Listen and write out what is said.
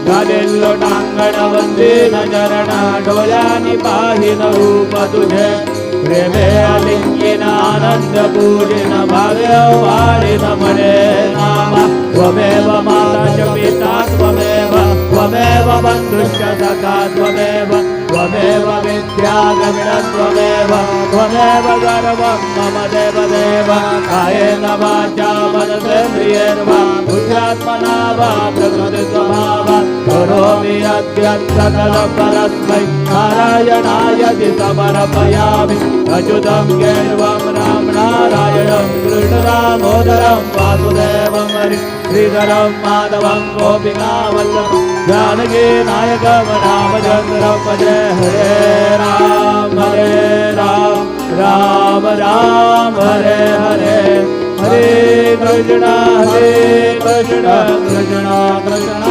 घालील लोटांगण वंदीन चरण डोळ्यांनी पाहिन रूप तुझे प्रेमे अलिंगीन आनंद पूजिन भाव्य वाढीन म्हणे नामा त्वमेव माता च पिता त्वमेव त्वमेव बंधुश्च सखा त्वमेव त्वमेव विद्या गविण त्वमेव त्वमेव गर्वं मम देवदेव कायेन वाचा मनसेन्द्रियैर्वा बुद्ध्यात्मना वा प्रकृतिस्वभावात् करोमि यद्यत् सकलं परस्मै नारायणाय समर्पयामि अच्युतं केशवं राम नारायणं कृष्णदामोदरं वासुदेवं हरि श्रीधरं माधवं गोपिकावल्लभं जानकी नायकं रामचन्द्रं भजे हरे राम राम राम हरे हरे हरे कृष्ण कृष्ण कृष्ण